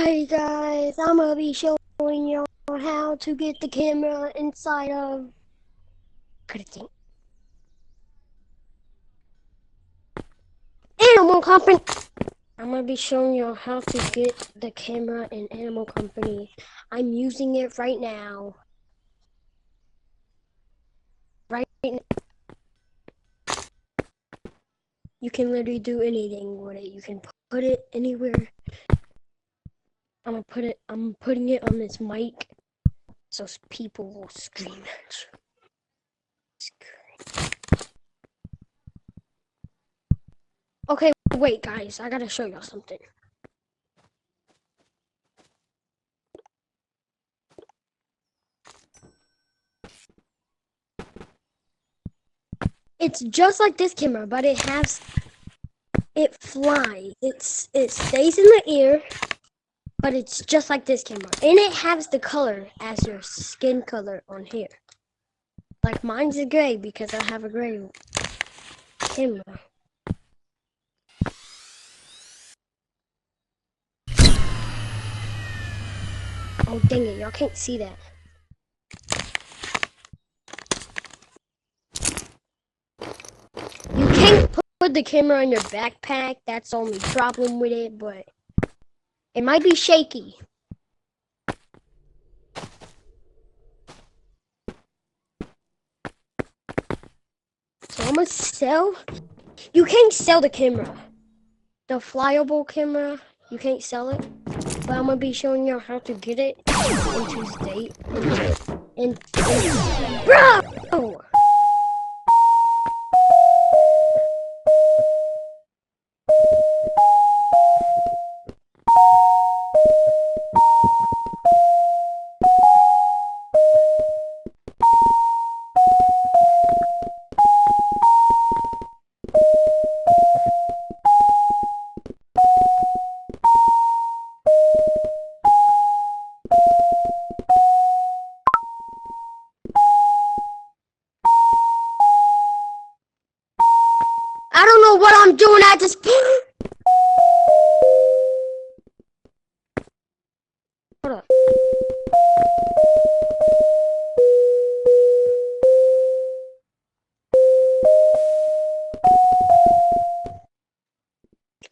Hi guys, I'm gonna be showing you how to get the camera inside of think Animal Company. I'm gonna be showing you how to get the camera in Animal Company. I'm using it right now. Right now. You can literally do anything with it. You can put it anywhere. I'm putting it on this mic so people will scream at you. Okay, wait guys, I gotta show y'all something. It's just like this camera, but it flies. It stays in the air, but it's just like this camera. And it has the color as your skin color on here. Like mine's a gray because I have a gray camera. Oh dang it, y'all can't see that. You can't put the camera in your backpack, that's the only problem with it, but it might be shaky. So I'm gonna sell. You can't sell the camera. The flyable camera, you can't sell it. But I'm gonna be showing you how to get it into state. Bro! I don't know what I'm doing at this point. Hold up.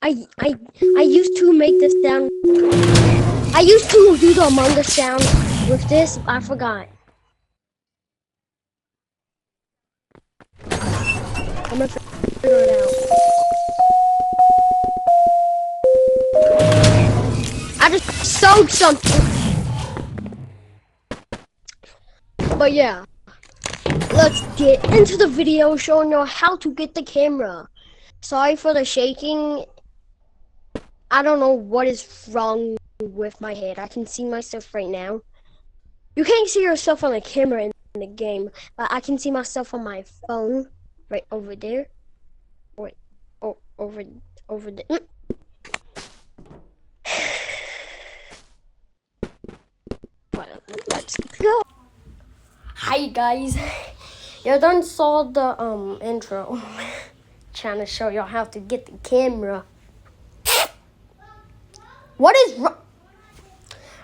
I used to make this sound. I used to do the Among Us sound with this. I forgot. I'm gonna figure it out. I just sold something. But yeah, let's get into the video showing you how to get the camera. Sorry for the shaking. I don't know what is wrong with my head. I can see myself right now. You can't see yourself on the camera in the game, but I can see myself on my phone right over there. Wait, over there. Let's go. Hi guys. You done saw the intro. Trying to show y'all how to get the camera. What is wrong?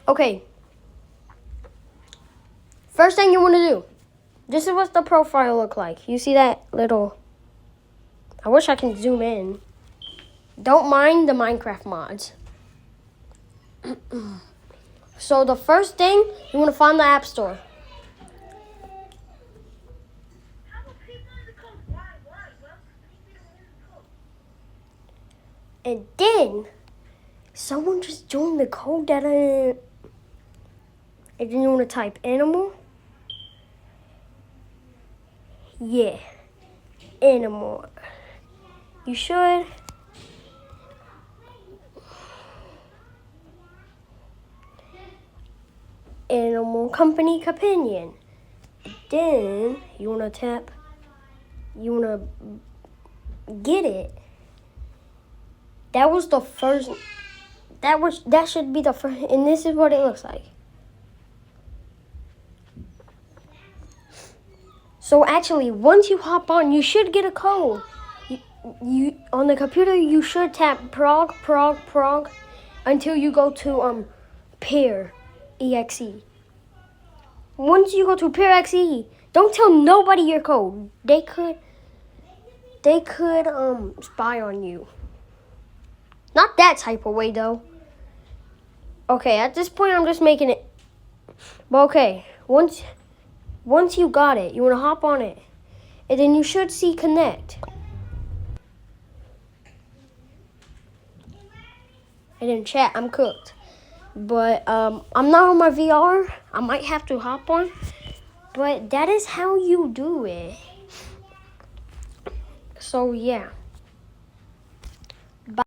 Okay. First thing you want to do. This is what the profile look like. You see that little... I wish I can zoom in. Don't mind the Minecraft mods. So the first thing, you want to find the App Store. And then, someone just joined the code that I... And then you want to type animal. Yeah, animal. You should. Animal Company Companion. Then you want to tap. You want to get it. That was the first. That should be the first. And this is what it looks like. So actually, once you hop on, you should get a code. You on the computer, you should tap prog until you go to Pear exe. Once you go to Pear exe, don't tell nobody your code. They could spy on you. Not that type of way though. Okay, at this point I'm just making it. But okay, once you got it, you wanna hop on it. And then you should see connect. And then chat, I'm cooked. But I'm not on my VR. I might have to hop on. But that is how you do it. So yeah.